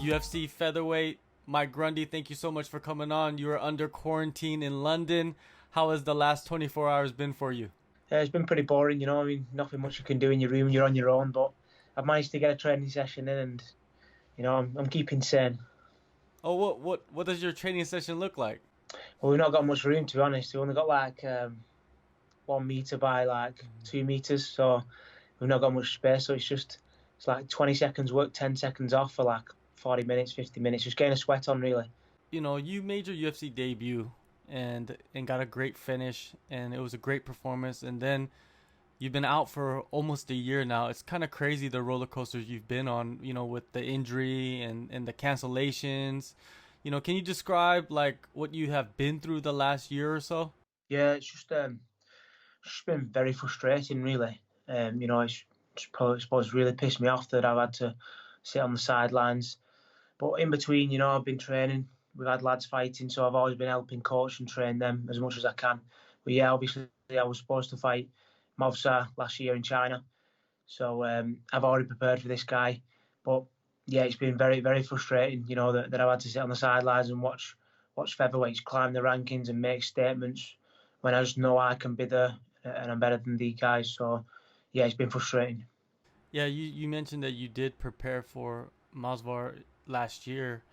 UFC featherweight Mike Grundy, thank you so much for coming on. You were under quarantine in London. How has the last 24 hours been for you? It's been pretty boring, I mean, nothing much you can do in your room. You're on your own, but I've managed to get a training session in, and I'm keeping sane. Oh, what does your training session look like? Well, we've not got much room, to be honest. We've only got like 1 meter by like 2 meters, so we've not got much space. So it's like 20 seconds work, 10 seconds off for like 40 minutes, 50 minutes, just getting a sweat on, really. You made your UFC debut and got a great finish, and it was a great performance. And then you've been out for almost a year now. It's kind of crazy the roller coasters you've been on, with the injury and the cancellations. Can you describe like what you have been through the last year or so? Yeah, it's just been very frustrating, really. I suppose really pissed me off that I've had to sit on the sidelines. But in between, I've been training. We've had lads fighting, so I've always been helping coach and train them as much as I can. But yeah, obviously, I was supposed to fight Movsar last year in China, so I've already prepared for this guy. But yeah, it's been very, very frustrating, that I've had to sit on the sidelines and watch featherweights climb the rankings and make statements when I just know I can be there and I'm better than these guys. So yeah, it's been frustrating. Yeah, you mentioned that you did prepare for Masvar last year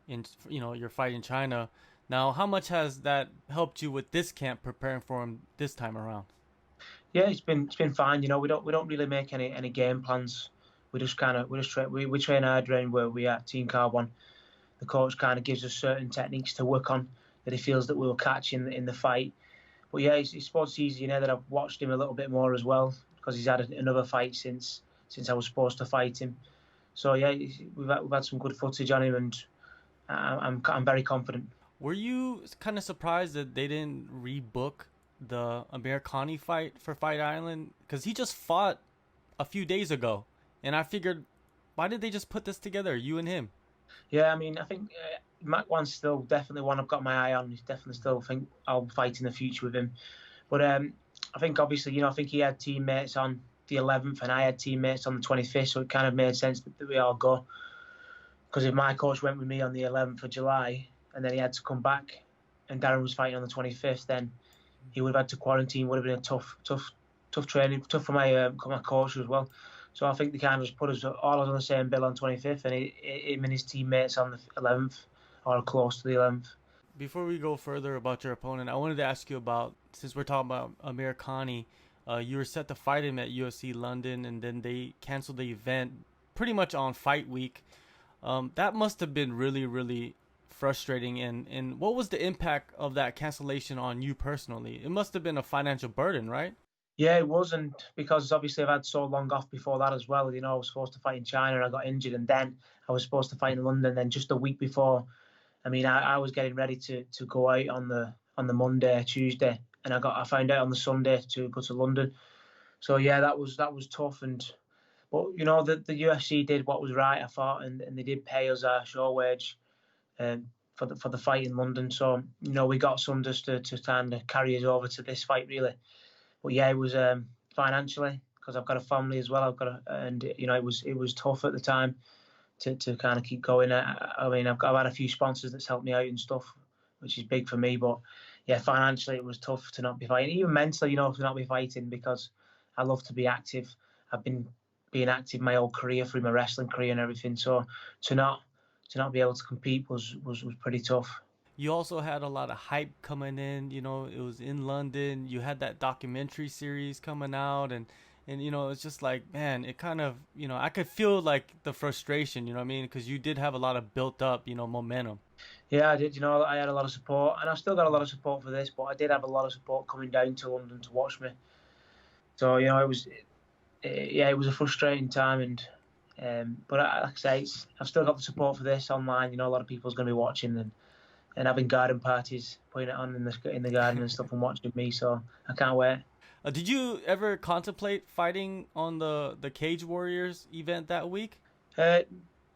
in your fight in China. Now, how much has that helped you with this camp preparing for him this time around? Yeah, it's been fine. We don't really make any game plans. We train hard around where we are at Team Carbon. The coach kind of gives us certain techniques to work on that he feels that we'll catch in the fight. But yeah, it's supposed easy, that I've watched him a little bit more as well because he's had another fight since I was supposed to fight him. So yeah, we've had some good footage on him, and I'm very confident. Were you kind of surprised that they didn't rebook the Amir Khani fight for Fight Island? Because he just fought a few days ago, and I figured, why did they just put this together, you and him? Yeah, I mean, I think Mac One's still definitely one I've got my eye on. He's definitely still think I'll fight in the future with him. But I think obviously, I think he had teammates on the 11th and I had teammates on the 25th, so it kind of made sense that we all go. Because if my coach went with me on the 11th of July and then he had to come back and Darren was fighting on the 25th, then he would have had to quarantine. Would have been a tough training, tough for my coach as well. So I think they kind of just put us all on the same bill on 25th, and him and his teammates on the 11th or close to the 11th. Before we go further about your opponent, I wanted to ask you about, since we're talking about Amir Khani, you were set to fight him at UFC London, and then they canceled the event pretty much on fight week. That must have been really, really frustrating. And what was the impact of that cancellation on you personally? It must have been a financial burden, right? Yeah, it was, and because obviously I've had so long off before that as well. I was supposed to fight in China and I got injured, and then I was supposed to fight in London. Then just a week before, I mean, I was getting ready to go out on the Monday, Tuesday, and I found out on the Sunday to go to London. So yeah, that was tough. But the UFC did what was right, I thought, and they did pay us our show wage for the fight in London. So we got some just to kind of carry us over to this fight, really. But yeah, it was financially, because I've got a family as well. It was tough at the time to kind of keep going. I mean, I've had a few sponsors that's helped me out and stuff, which is big for me. But yeah, financially it was tough to not be fighting, even mentally, to not be fighting, because I love to be active. I've been being active my whole career through my wrestling career and everything. So to not be able to compete was pretty tough. You also had a lot of hype coming in. It was in London. You had that documentary series coming out, and it's just like, man, it kind of, I could feel like the frustration. You know what I mean? Because you did have a lot of built up, momentum. Yeah, I did. I had a lot of support, and I've still got a lot of support for this. But I did have a lot of support coming down to London to watch me. So it was a frustrating time, but like I say, I've still got the support for this online. A lot of people's going to be watching and having garden parties, putting it on in the garden and stuff, and watching me. So I can't wait. Did you ever contemplate fighting on the Cage Warriors event that week? Uh,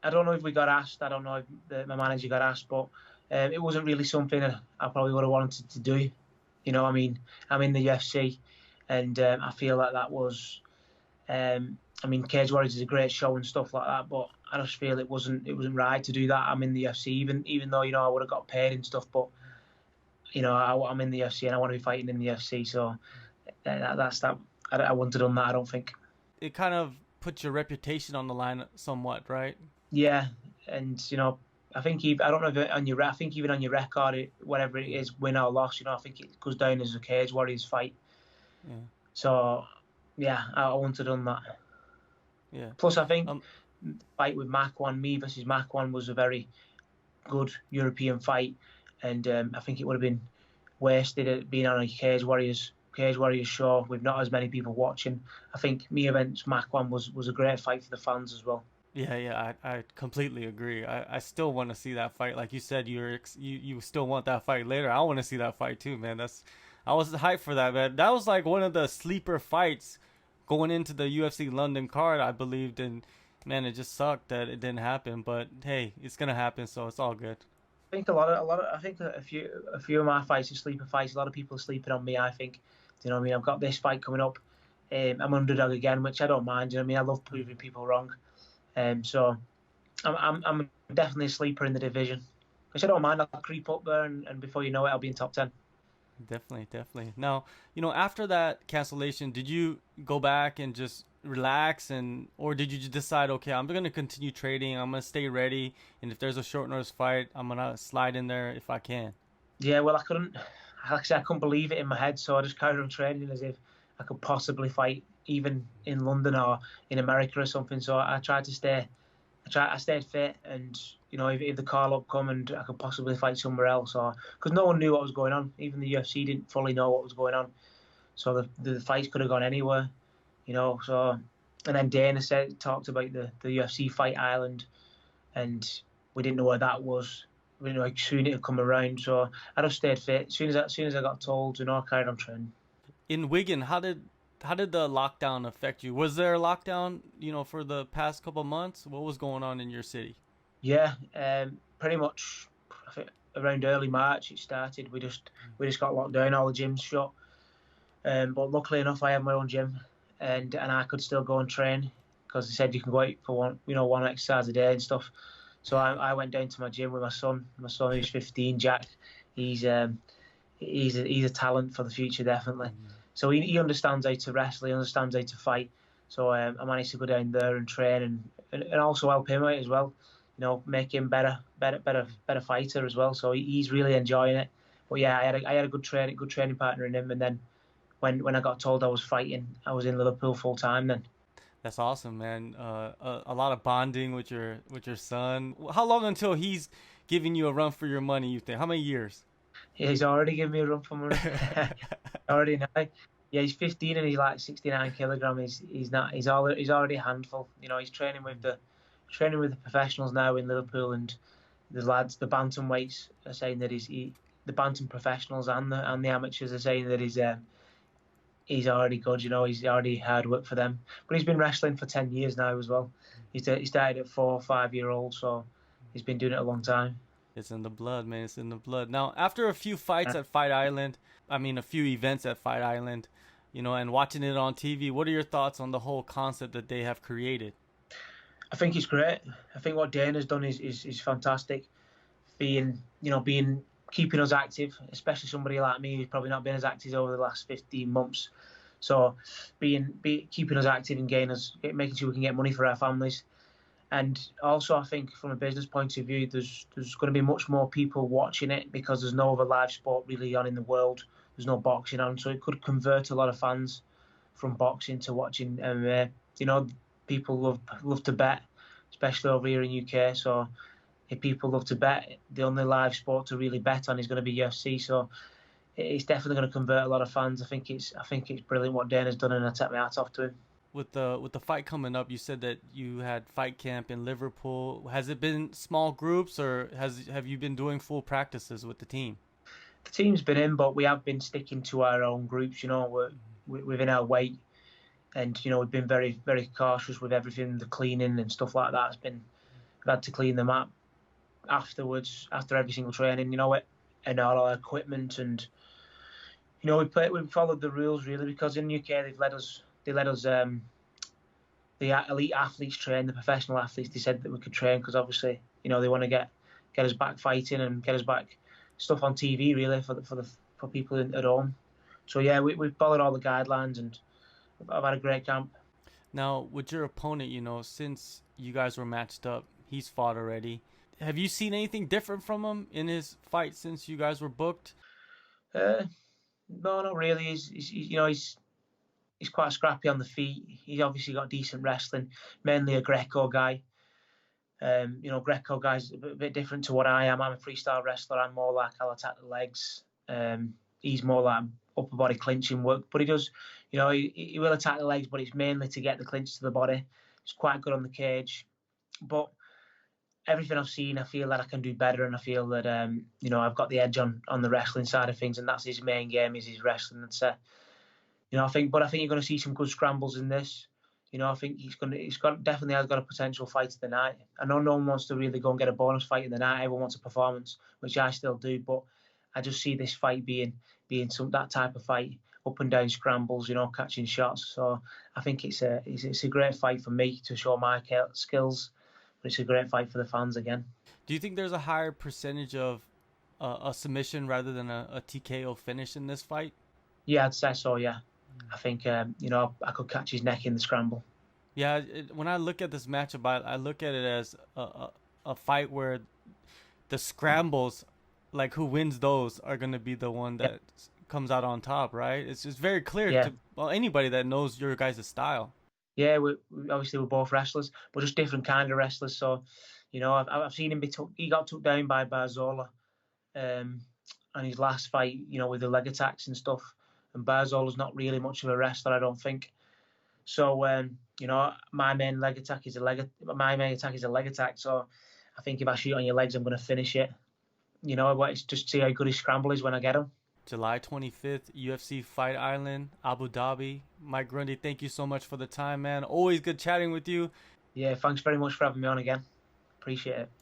I don't know if we got asked. I don't know if my manager got asked, but it wasn't really something that I probably would have wanted to do. I mean, I'm in the UFC, and I feel like that was I mean, Cage Warriors is a great show and stuff like that, but I just feel it wasn't right to do that. I'm in the UFC, even though I would have got paid and stuff, but I'm in the UFC and I want to be fighting in the UFC, so that's that. I wouldn't have done that, I don't think. It kind of puts your reputation on the line somewhat, right? Yeah, and I think I don't know if on your I think even on your record, whatever it is, win or loss, I think it goes down as a Cage Warriors fight. Yeah. So yeah, I wouldn't have done that. Yeah. Plus, I think fight with me versus Makwan was a very good European fight, and I think it would have been wasted at being on a Cage Warriors show with not as many people watching. I think me against Makwan was a great fight for the fans as well. Yeah, I completely agree. I still want to see that fight. Like you said, you still want that fight later. I want to see that fight too, man. I was hyped for that, man. That was like one of the sleeper fights going into the UFC London card, I believed, and man, it just sucked that it didn't happen. But hey, it's gonna happen, so it's all good. I think I think a few of my fights are sleeper fights. A lot of people are sleeping on me. I think, what I mean. I've got this fight coming up. I'm underdog again, which I don't mind. I mean, I love proving people wrong. So I'm definitely a sleeper in the division, which I don't mind. I'll creep up there, and before you know it, I'll be in top 10. Definitely. Now, after that cancellation, did you go back and just relax, or did you just decide, okay, I'm gonna continue trading, I'm gonna stay ready, and if there's a short notice fight, I'm gonna slide in there if I can? Yeah, well, I couldn't. Like I said, I couldn't believe it in my head, so I just carried on training as if I could possibly fight even in London or in America or something. So I tried to stay. I stayed fit, and if the call up come and I could possibly fight somewhere else, or because no one knew what was going on, even the UFC didn't fully know what was going on, so the fights could have gone anywhere, So, and then Dana talked about the UFC Fight Island, and we didn't know where that was. We didn't know how soon it would come around, so I just stayed fit. As soon as I got told, I carried on training. In Wigan, how did the lockdown affect you? Was there a lockdown, for the past couple of months? What was going on in your city? Yeah, pretty much. I think around early March it started. We just got locked down. All the gyms shut. But luckily enough, I have my own gym, and I could still go and train because they said you can go out for one exercise a day and stuff. So I went down to my gym with my son. My son who's 15, Jack. He's a talent for the future, definitely. So he understands how to wrestle. He understands how to fight. So I managed to go down there and train and also help him out as well. Make him better fighter as well. So he's really enjoying it. But yeah, I had a good training partner in him. And then when I got told I was fighting, I was in Liverpool full time then. That's awesome, man. A lot of bonding with your son. How long until he's giving you a run for your money, you think? How many years? Yeah, he's already giving me a run for money. Already now. Yeah, he's 15 and he's like 69 kilograms. He's already a handful. He's training with the professionals now in Liverpool, and the lads, the bantamweights, are saying that the bantam professionals and the amateurs are saying that he's already good. He's already hard work for them. But he's been wrestling for 10 years now as well. He started at 4 or 5 year old, so he's been doing it a long time. It's in the blood, man. It's in the blood. Now, after a few fights at Fight Island, a few events at Fight Island, and watching it on TV, what are your thoughts on the whole concept that they have created? I think it's great. I think what Dana's done is fantastic. Keeping us active, especially somebody like me who's probably not been as active over the last 15 months. So keeping us active and making sure we can get money for our families. And also, I think from a business point of view, there's going to be much more people watching it because there's no other live sport really on in the world. There's no boxing on, so it could convert a lot of fans from boxing to watching MMA. People love to bet, especially over here in UK. So if people love to bet, the only live sport to really bet on is going to be UFC. So it's definitely going to convert a lot of fans. I think it's brilliant what Dana's done, and I take my hat off to him. With the fight coming up, you said that you had fight camp in Liverpool. Has it been small groups, or have you been doing full practices with the team? The team's been in, but we have been sticking to our own groups. We're within our weight, and we've been very, very cautious with everything, the cleaning and stuff like that. We've had to clean the mat afterwards, after every single training. And all our equipment, and we followed the rules really, because in UK they let us the elite athletes train, the professional athletes. They said that we could train because obviously, you know, they want to get us back fighting and get us back stuff on TV really for people at home. So yeah, we've followed all the guidelines and I've had a great camp. Now, with your opponent, you know, since you guys were matched up, he's fought already. Have you seen anything different from him in his fight since you guys were booked? No, not really. He's quite scrappy on the feet. He's obviously got decent wrestling, mainly a Greco guy. You know, Greco guys a bit different to what I am. I'm a freestyle wrestler. I'm more like I'll attack the legs. He's more like upper body clinching work, but he does, you know, he will attack the legs, but it's mainly to get the clinch to the body. He's quite good on the cage, but everything I've seen, I feel that I can do better, and I feel that you know, I've got the edge on the wrestling side of things, and that's his main game, is his wrestling. That's you know, I think you're going to see some good scrambles in this. You know, I think definitely has got a potential fight of the night. I know no one wants to really go and get a bonus fight in the night. Everyone wants a performance, which I still do, but I just see this fight being that type of fight, up and down scrambles, you know, catching shots. So I think it's a great fight for me to show my skills, but it's a great fight for the fans again. Do you think there's a higher percentage of a submission rather than a TKO finish in this fight? Yeah, I'd say so. Yeah, I think you know, I could catch his neck in the scramble. Yeah, when I look at this matchup, I look at it as a fight where the scrambles, like who wins those, are going to be the one that comes out on top, right? It's just very clear to anybody that knows your guys' style. Yeah, we obviously we're both wrestlers, but just different kind of wrestlers. So, you know, I've seen him he got took down by Barzola, on his last fight, you know, with the leg attacks and stuff. And Barzola's not really much of a wrestler, I don't think. So, you know, my main attack is a leg attack. So, I think if I shoot on your legs, I'm going to finish it. You know, it's just see how good his scramble is when I get him. July 25th, UFC Fight Island, Abu Dhabi. Mike Grundy, thank you so much for the time, man. Always good chatting with you. Yeah, thanks very much for having me on again. Appreciate it.